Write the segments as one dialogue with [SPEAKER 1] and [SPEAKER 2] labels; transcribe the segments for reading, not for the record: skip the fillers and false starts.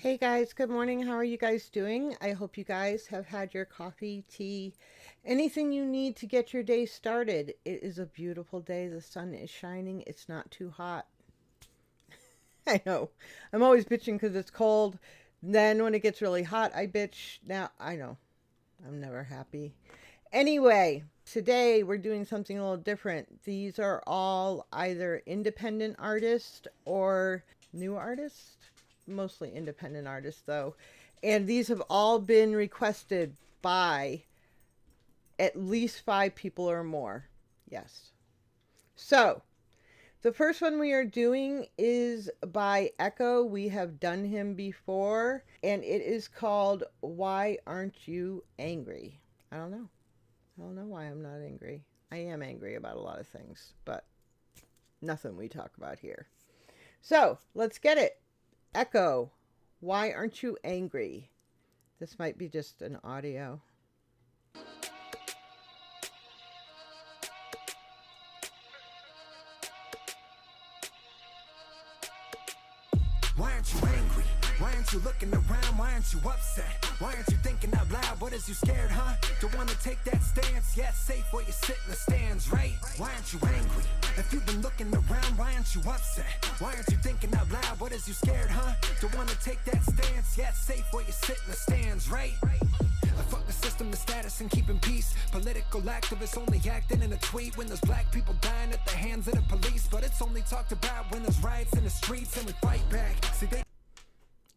[SPEAKER 1] Hey guys, good morning. How are you guys doing? I hope you guys have had your coffee, tea, anything you need to get your day started. It is a beautiful day. The sun is shining. It's not too hot. I know. I'm always bitching because it's cold. Then when it gets really hot, I bitch. Now, I know. I'm never happy. Anyway, today we're doing something a little different. These are all either independent artists or new artists, mostly independent artists though. And these have all been requested by at least 5 people or more. Yes. So, the first one we are doing is by Echo. We have done him before, and it is called Why Aren't You Angry? I don't know. I don't know why I'm not angry. I am angry about a lot of things, but nothing we talk about here. So let's get it. Echo, why aren't you angry? This might be just an audio.
[SPEAKER 2] Why aren't you angry? Why aren't you looking around? Why aren't you upset? Why aren't you thinking out loud? What is you scared, huh? Don't wanna take that stance? Yeah, it's safe where you sit in the stands, right? Why aren't you angry? If you've been looking around, why aren't you upset? Why aren't you thinking out loud? What is you scared, huh? Don't wanna take that stance? Yeah, it's safe where you sit in the stands, right? Fuck the system, the status, and keeping peace. Political activists only acting in a tweet when there's black people dying at the hands of the police. But it's only talked about when there's riots in the streets and we fight back. See, they...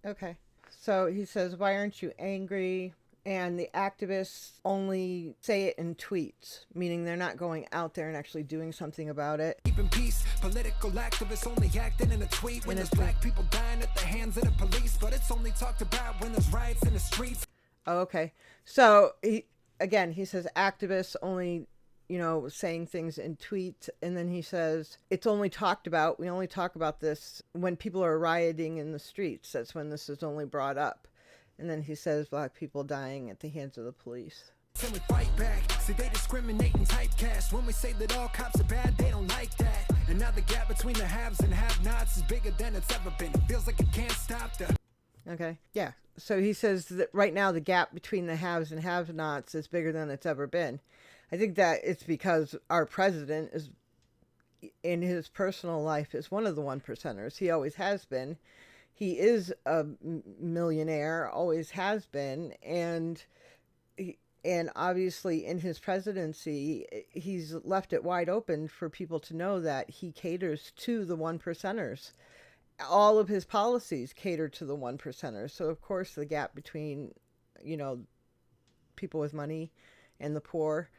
[SPEAKER 1] Okay. So he says, why aren't you angry? And the activists only say it in tweets, meaning they're not going out there and actually doing something about it.
[SPEAKER 2] Keeping peace. Political activists only acting in a tweet when there's black people dying at the hands of the police. But it's only talked about when there's riots in the streets.
[SPEAKER 1] Oh, okay. So he says activists only, saying things in tweets, and then he says it's only talked about. We only talk about this when people are rioting in the streets. That's when this is only brought up. And then he says black people dying at the hands of the police.
[SPEAKER 2] And we fight back. See, they discriminate and typecast. When we say that all cops are bad, they don't like that. And now the gap between the haves and have-nots is bigger than it's ever been. It feels like it can't stop the...
[SPEAKER 1] Okay. Yeah. So he says that right now the gap between the haves and have-nots is bigger than it's ever been. I think that it's because our president is, in his personal life, is one of the 1%ers. He always has been. He is a millionaire, always has been, and obviously in his presidency, he's left it wide open for people to know that he caters to the 1%ers. All of his policies cater to the 1%ers. So of course the gap between, people with money and the poor,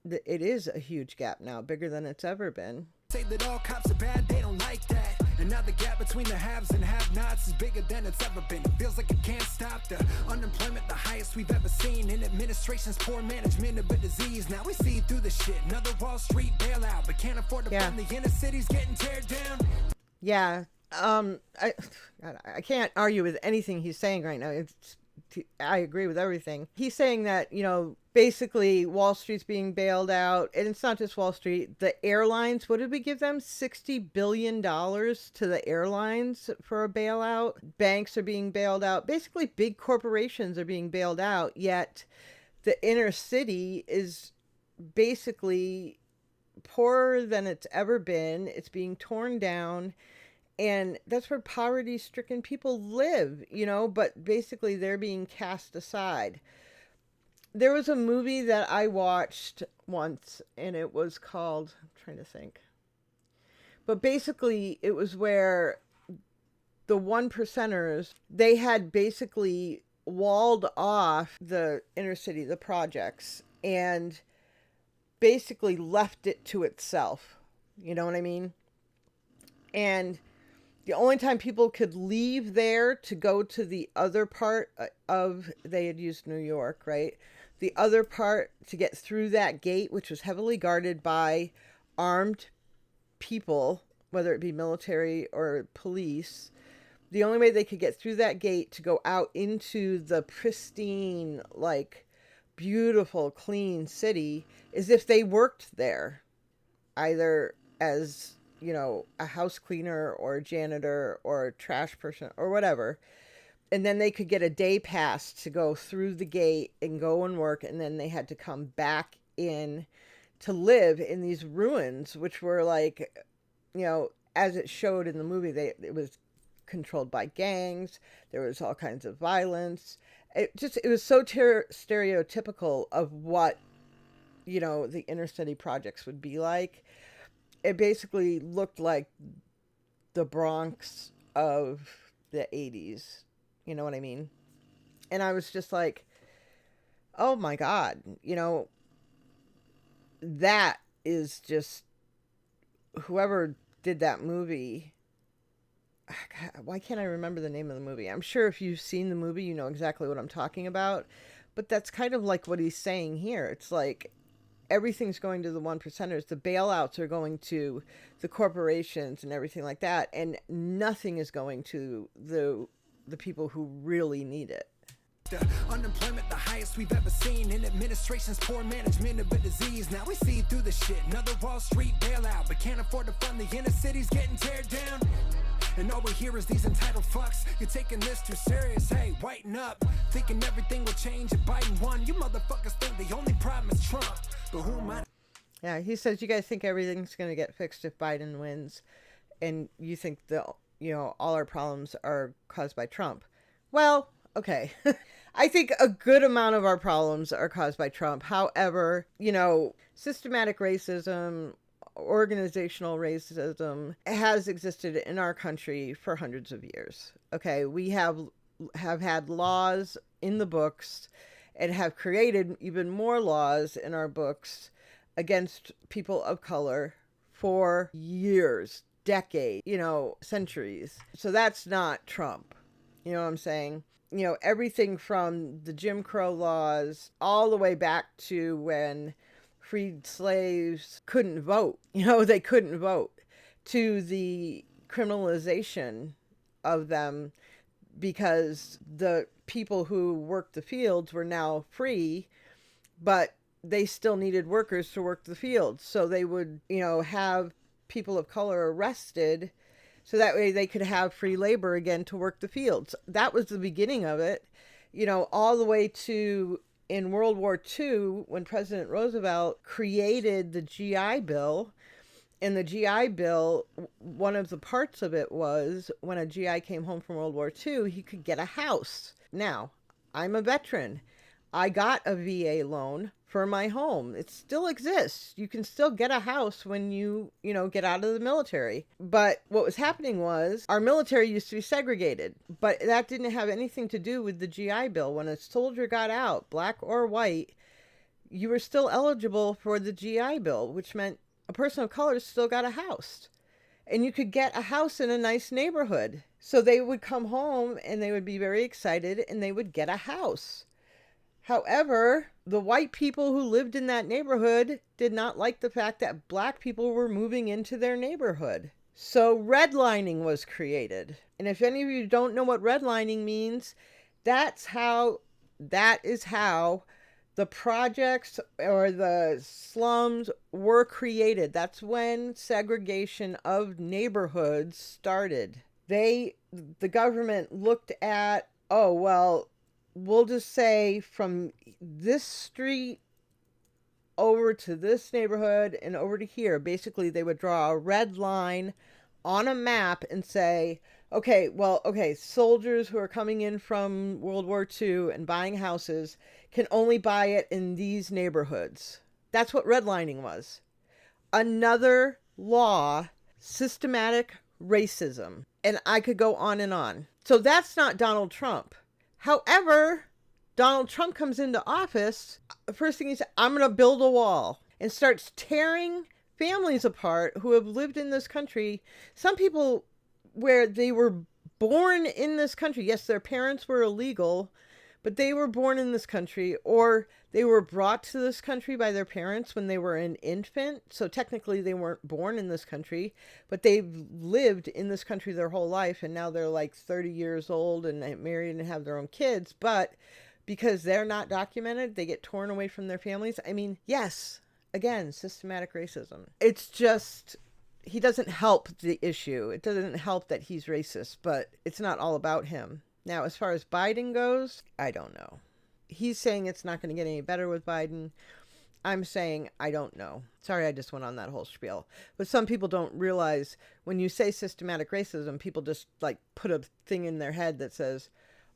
[SPEAKER 1] it is a huge gap now, bigger than it's ever been.
[SPEAKER 2] Say that all cops are bad, they don't like that. And now the gap between the haves and have-nots is bigger than it's ever been. It feels like it can't stop. The unemployment, the highest we've ever seen. And administration's poor management of a disease. Now we see through the shit. Another Wall Street bailout, but can't afford to fund the inner cities getting teared down.
[SPEAKER 1] Yeah. I can't argue with anything he's saying right now. I agree with everything. He's saying that, basically Wall Street's being bailed out, and it's not just Wall Street. The airlines, what did we give them? $60 billion to the airlines for a bailout. Banks are being bailed out. Basically, big corporations are being bailed out, yet the inner city is basically poorer than it's ever been. It's being torn down. And that's where poverty-stricken people live, but basically they're being cast aside. There was a movie that I watched once, and it was called, I'm trying to think. But basically it was where the 1%ers, they had basically walled off the inner city, the projects, and basically left it to itself. You know what I mean? And the only time people could leave there to go to the other part of, they had used New York, right? The other part to get through that gate, which was heavily guarded by armed people, whether it be military or police, the only way they could get through that gate to go out into the pristine, beautiful, clean city is if they worked there, either as a house cleaner or a janitor or a trash person or whatever. And then they could get a day pass to go through the gate and go and work. And then they had to come back in to live in these ruins, which were like, you know, as it showed in the movie, it was controlled by gangs. There was all kinds of violence. It was so stereotypical of what, you know, the inner city projects would be like. It basically looked like the Bronx of the 80s. You know what I mean? And I was just like, oh my God, you know, that is just, whoever did that movie, why can't I remember the name of the movie? I'm sure if you've seen the movie, you know exactly what I'm talking about. But that's kind of like what he's saying here. It's like everything's going to the one percenters. The bailouts are going to the corporations and everything like that. And nothing is going to the people who really need it.
[SPEAKER 2] Unemployment the highest we've ever seen, and administration's poor management of a disease. Now we see through the shit. Another Wall Street bailout, but can't afford to fund the inner cities getting teared down. And all we hear is these entitled fucks. You're taking this too serious, hey, whiten up. Thinking everything will change if Biden won. You motherfuckers think the only problem is Trump. But who am I?
[SPEAKER 1] Yeah, he says you guys think everything's going to get fixed if Biden wins, and you think all our problems are caused by Trump. Well, okay. I think a good amount of our problems are caused by Trump. However, you know, systematic racism, organizational racism has existed in our country for hundreds of years. Okay, we have had laws in the books and have created even more laws in our books against people of color for years, decades, you know, centuries. So that's not Trump. You know what I'm saying? You know, everything from the Jim Crow laws all the way back to when freed slaves couldn't vote. You know, they couldn't vote, to the criminalization of them because the people who worked the fields were now free, but they still needed workers to work the fields. So they would, you know, have people of color arrested so that way they could have free labor again to work the fields. That was the beginning of it, you know, all the way to in World War II when President Roosevelt created the GI Bill. And the GI Bill, one of the parts of it was when a GI came home from World War II, he could get a house. Now, I'm a veteran. I got a VA loan for my home. It still exists. You can still get a house when you get out of the military. But what was happening was our military used to be segregated, but that didn't have anything to do with the GI Bill. When a soldier got out, black or white, you were still eligible for the GI Bill, which meant a person of color still got a house. And you could get a house in a nice neighborhood. So they would come home and they would be very excited and they would get a house. However, the white people who lived in that neighborhood did not like the fact that black people were moving into their neighborhood. So redlining was created. And if any of you don't know what redlining means, that is how the projects or the slums were created. That's when segregation of neighborhoods started. The government looked at, oh, well, we'll just say from this street over to this neighborhood and over to here. Basically, they would draw a red line on a map and say, okay, soldiers who are coming in from World War II and buying houses can only buy it in these neighborhoods. That's what redlining was. Another law, systematic racism. And I could go on and on. So that's not Donald Trump. However, Donald Trump comes into office, the first thing he said, I'm going to build a wall, and starts tearing families apart who have lived in this country. Some people where they were born in this country. Yes, their parents were illegal, but they were born in this country, or they were brought to this country by their parents when they were an infant. So technically they weren't born in this country, but they've lived in this country their whole life. And now they're like 30 years old and married and have their own kids. But because they're not documented, they get torn away from their families. I mean, yes, again, systematic racism. It's just, he doesn't help the issue. It doesn't help that he's racist, but it's not all about him. Now, as far as Biden goes, I don't know. He's saying it's not going to get any better with Biden. I'm saying I don't know. Sorry, I just went on that whole spiel. But some people don't realize when you say systematic racism, people just like put a thing in their head that says,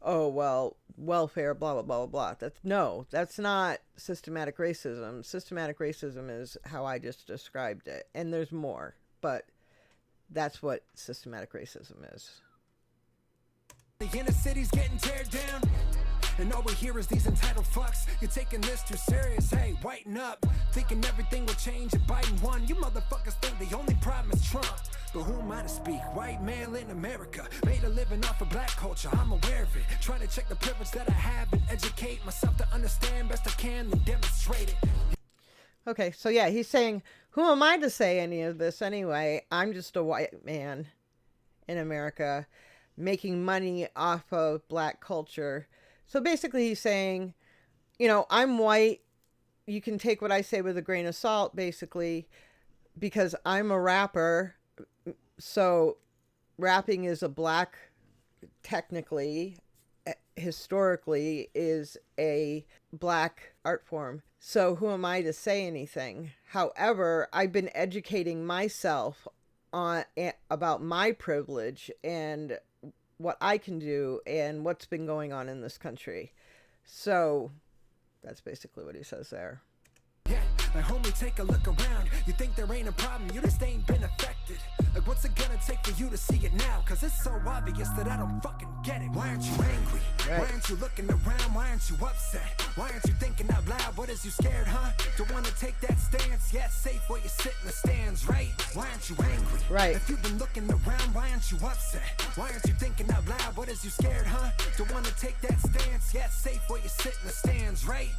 [SPEAKER 1] oh, well, welfare, blah, blah, blah, blah, blah. That's not systematic racism. Systematic racism is how I just described it. And there's more, but that's what systematic racism is.
[SPEAKER 2] The inner city's getting teared down, and all we hear is these entitled fucks. You're taking this too serious, hey, whiten up. Thinking everything will change if Biden won. You motherfuckers think the only problem is Trump. But who am I to speak? White male in America, made a living off of black culture, I'm aware of it. Trying to check the privilege that I have and educate myself to understand best I can and demonstrate it.
[SPEAKER 1] Okay, so yeah, he's saying, who am I to say any of this anyway? I'm just a white man in America making money off of black culture. So basically he's saying, you know, I'm white. You can take what I say with a grain of salt, basically, because I'm a rapper. So rapping is a black, technically, historically, is a black art form. So who am I to say anything? However, I've been educating myself about my privilege and what I can do and what's been going on in this country. So that's basically what he says there.
[SPEAKER 2] Yeah, like homie, take a look around. You think there ain't a problem, you just ain't been affected. Like what's it gonna take for you to see it now? Cause it's so obvious that I don't fucking get it. Why aren't you angry?
[SPEAKER 1] Right.
[SPEAKER 2] Why aren't you looking around? Why aren't you upset? Why aren't you thinking out loud? What is you scared, huh? Don't wanna take that stance? Yeah, it's safe where you sit in the stands, right? Why aren't you angry?
[SPEAKER 1] Right.
[SPEAKER 2] If you've been looking around, why aren't you upset? Why aren't you thinking out loud? What is you scared, huh? Don't wanna take that stance? Yeah, it's safe where you sit in the stands, right?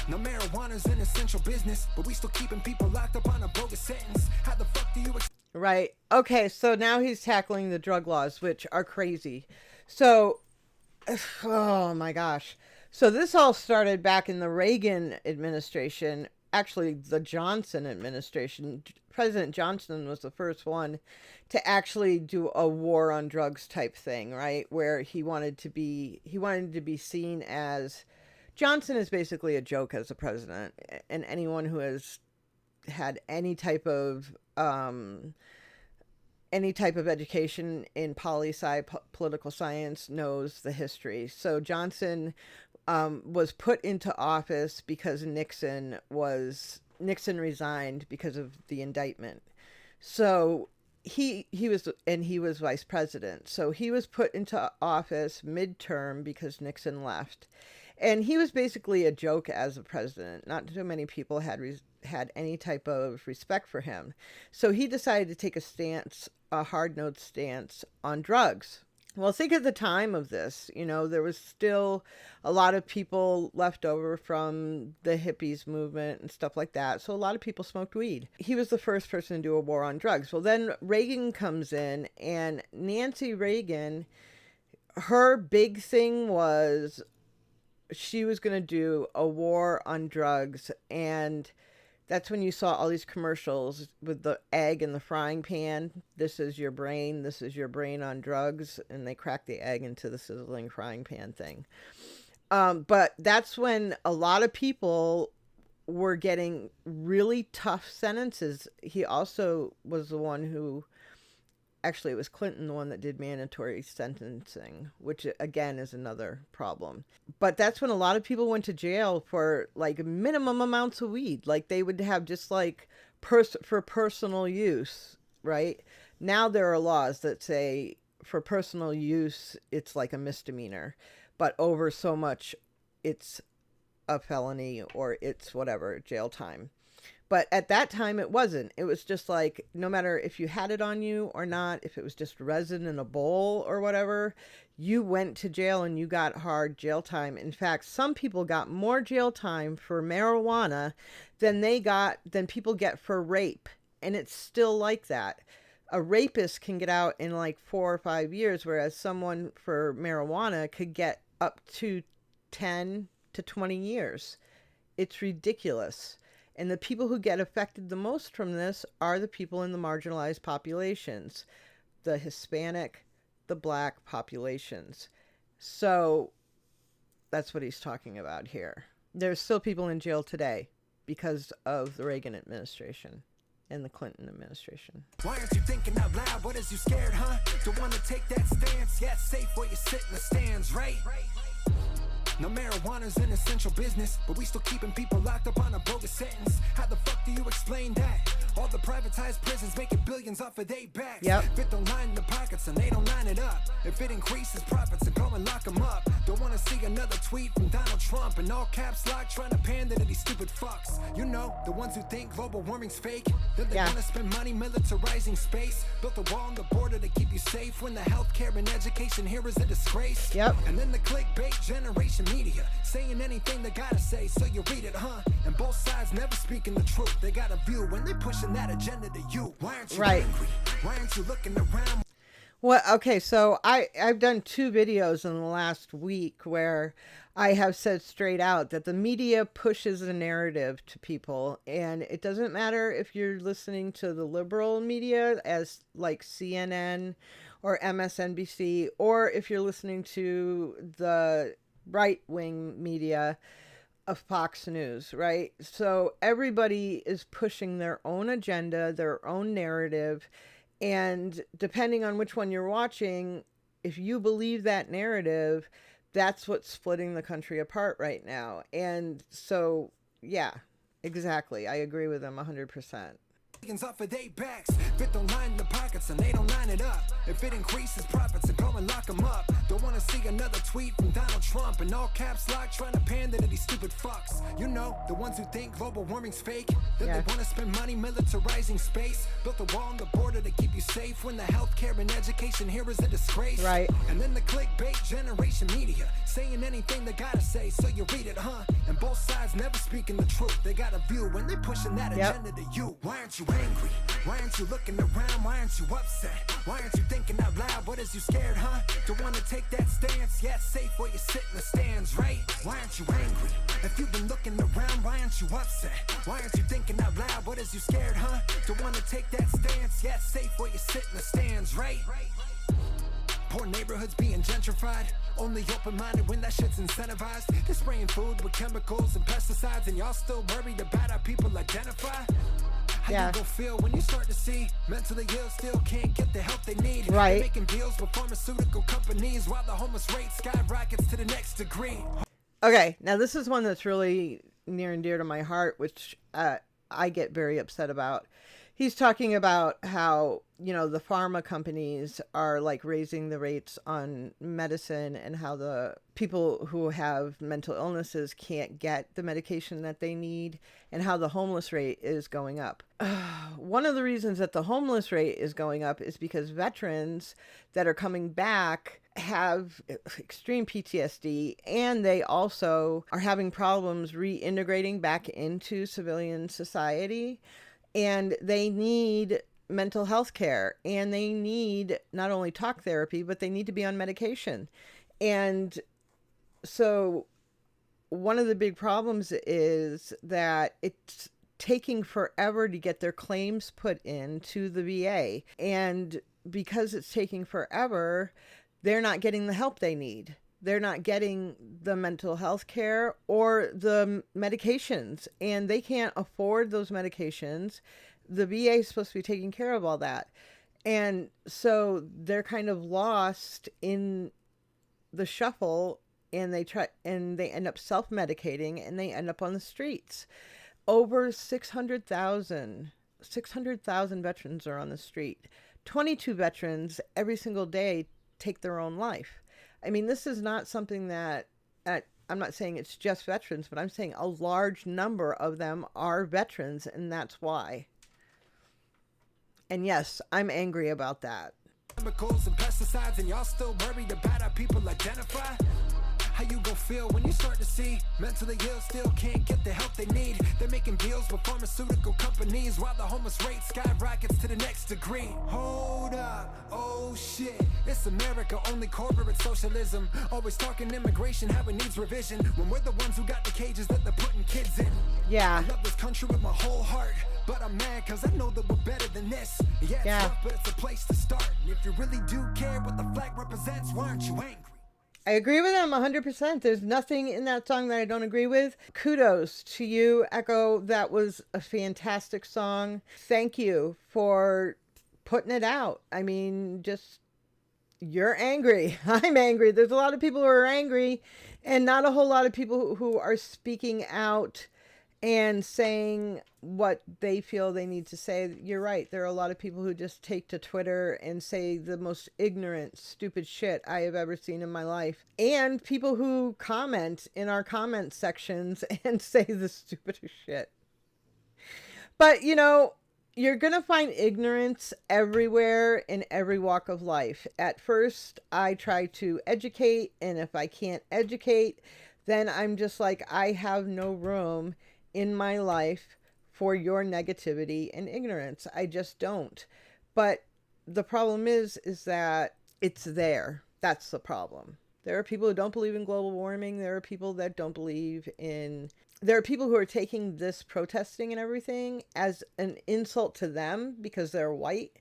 [SPEAKER 2] No, marijuana's an essential business, but we still keeping people locked up on a bogus sentence. How the fuck do you...
[SPEAKER 1] Right. Okay, so now he's tackling the drug laws, which are crazy. So, oh my gosh. So this all started back in the Reagan administration, actually the Johnson administration. President Johnson was the first one to actually do a war on drugs type thing, right? Where he wanted to be seen as... Johnson is basically a joke as a president, and anyone who has had any type of education in poli-sci, political science, knows the history. So Johnson was put into office because Nixon resigned because of the indictment. So he was vice president. So he was put into office midterm because Nixon left. And he was basically a joke as a president. Not too many people had any type of respect for him. So he decided to take a hard-nosed stance on drugs. Well, think at the time of this, you know, there was still a lot of people left over from the hippies movement and stuff like that. So a lot of people smoked weed. He was the first person to do a war on drugs. Well, then Reagan comes in, and Nancy Reagan, her big thing was... she was going to do a war on drugs, and that's when you saw all these commercials with the egg in the frying pan. This is your brain on drugs, and they crack the egg into the sizzling frying pan thing. But that's when a lot of people were getting really tough sentences. He also was the one who... Actually, it was Clinton, the one that did mandatory sentencing, which again is another problem. But that's when a lot of people went to jail for like minimum amounts of weed. Like they would have just like for personal use, right? Now there are laws that say for personal use, it's like a misdemeanor, but over so much, it's a felony or it's whatever, jail time. But at that time, it wasn't. It was just like, no matter if you had it on you or not, if it was just resin in a bowl or whatever, you went to jail and you got hard jail time. In fact, some people got more jail time for marijuana than people get for rape. And it's still like that. A rapist can get out in like 4 or 5 years, whereas someone for marijuana could get up to 10 to 20 years. It's ridiculous. And the people who get affected the most from this are the people in the marginalized populations, the Hispanic, the black populations. So that's what he's talking about here. There's still people in jail today because of the Reagan administration and the Clinton administration.
[SPEAKER 2] Why aren't you thinking out loud? What is you scared, huh? Don't want to take that stance. Yeah, it's safe where you sit in the stands, right? No, marijuana's an essential business, but we still keeping people locked up on a bogus sentence. How the fuck do you explain that? All the privatized prisons making billions off of their backs.
[SPEAKER 1] Yep.
[SPEAKER 2] If it don't line the pockets and they don't line it up, if it increases profits, then go and lock them up. Don't want to see another tweet from Donald Trump in all caps lock trying to pander to these stupid fucks. You know, the ones who think global warming's fake, then they want to spend money militarizing space. Built a wall on the border to keep you safe when the healthcare and education here is a disgrace.
[SPEAKER 1] Yep.
[SPEAKER 2] And then the clickbait generation media saying anything they gotta say, so you read it, huh? And both sides never speaking the truth. They got a view when they pushing that agenda to you. Why aren't you angry? Why aren't you looking around?
[SPEAKER 1] Well, okay, so I've done 2 videos in the last week where I have said straight out that the media pushes a narrative to people, and it doesn't matter if you're listening to the liberal media as like CNN or MSNBC, or if you're listening to the right-wing media of Fox News, right? So everybody is pushing their own agenda, their own narrative, and depending on which one you're watching, if you believe that narrative, that's what's splitting the country apart right now. And so, yeah, exactly. I agree with them 100%.
[SPEAKER 2] Off of their backs. If it don't line the pockets and they don't line it up, if it increases profits, then go and lock them up. Don't want to see another tweet from Donald Trump in all caps lock trying to pander to these stupid fucks. You know, the ones who think global warming's fake, then they want to spend money militarizing space. Built a wall on the border to keep you safe when the healthcare and education here is a disgrace.
[SPEAKER 1] Right.
[SPEAKER 2] And then the clickbait generation media saying anything they gotta say, so you read it, huh? And both sides never speaking the truth. They got a view when they pushing that agenda to you. Why aren't you angry? Why aren't you looking around? Why aren't you upset? Why aren't you thinking out loud? What is you scared, huh? Don't want to take that stance. Yeah, it's safe where you sit in the stands, right? Why aren't you angry? If you've been looking around, why aren't you upset? Why aren't you thinking out loud? What is you scared, huh? Don't want to take that stance. Yeah, it's safe where you sit in the stands, right? Poor neighborhoods being gentrified. Only open-minded when that shit's incentivized. They're spraying food with chemicals and pesticides, and y'all still worried about how people identify? How you gon' feel when you start to see mentally ill still can't get the help they need?
[SPEAKER 1] Right.
[SPEAKER 2] They're making deals with pharmaceutical companies while the homeless rate skyrockets to the next degree.
[SPEAKER 1] Okay, now this is one that's really near and dear to my heart, which I get very upset about. He's talking about how, you know, the pharma companies are like raising the rates on medicine, and how the people who have mental illnesses can't get the medication that they need, and how the homeless rate is going up. One of the reasons that the homeless rate is going up is because veterans that are coming back have extreme PTSD, and they also are having problems reintegrating back into civilian society. And they need mental health care, and they need not only talk therapy, but they need to be on medication. And so one of the big problems is that it's taking forever to get their claims put into the VA. And because it's taking forever, they're not getting the help they need. They're not getting the mental health care or the medications, and they can't afford those medications. The VA is supposed to be taking care of all that. And so they're kind of lost in the shuffle, and they end up self-medicating, and they end up on the streets. Over 600,000 veterans are on the street. 22 veterans every single day take their own life. I mean, this is not something that, I'm not saying it's just veterans, but I'm saying a large number of them are veterans, and that's why. And yes, I'm angry about that.
[SPEAKER 2] Chemicals and pesticides, and y'all still worried about how people identify? How you gon' feel when you start to see mentally ill still can't get the help they need? They're making deals with pharmaceutical companies while the homeless rate skyrockets to the next degree. Hold up, oh shit, it's America, only corporate socialism. Always talking immigration, how it needs revision, when we're the ones who got the cages that they're putting kids in.
[SPEAKER 1] Yeah.
[SPEAKER 2] I love this country with my whole heart, but I'm mad cause I know that we're better than this. Yeah, it's rough, but it's a place to start. And if you really do care what the flag represents, why aren't you angry?
[SPEAKER 1] I agree with him 100%. There's nothing in that song that I don't agree with. Kudos to you, Echo. That was a fantastic song. Thank you for putting it out. I mean, just, you're angry. I'm angry. There's a lot of people who are angry and not a whole lot of people who are speaking out and saying what they feel they need to say. You're right. There are a lot of people who just take to Twitter and say the most ignorant, stupid shit I have ever seen in my life. And people who comment in our comment sections and say the stupidest shit. But, you know, you're going to find ignorance everywhere in every walk of life. At first, I try to educate, and if I can't educate, then I'm just like, I have no room in my life for your negativity and ignorance. I just don't. But the problem is that it's there. That's the problem. There are people who don't believe in global warming. There are people that don't believe in... There are people who are taking this protesting and everything as an insult to them because they're white.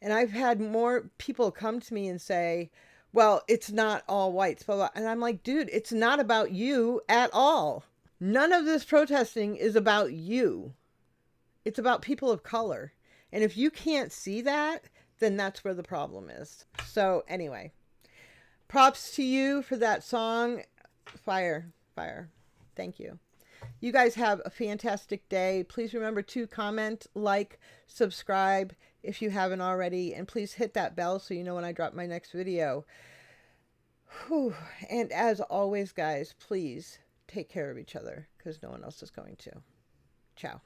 [SPEAKER 1] And I've had more people come to me and say, well, it's not all whites, blah, blah. And I'm like, dude, it's not about you at all. None of this protesting is about you. It's about people of color. And if you can't see that, then that's where the problem is. So anyway, props to you for that song. Fire. Thank you. You guys have a fantastic day. Please remember to comment, like, subscribe if you haven't already. And please hit that bell so you know when I drop my next video. Whew. And as always, guys, please take care of each other because no one else is going to. Ciao.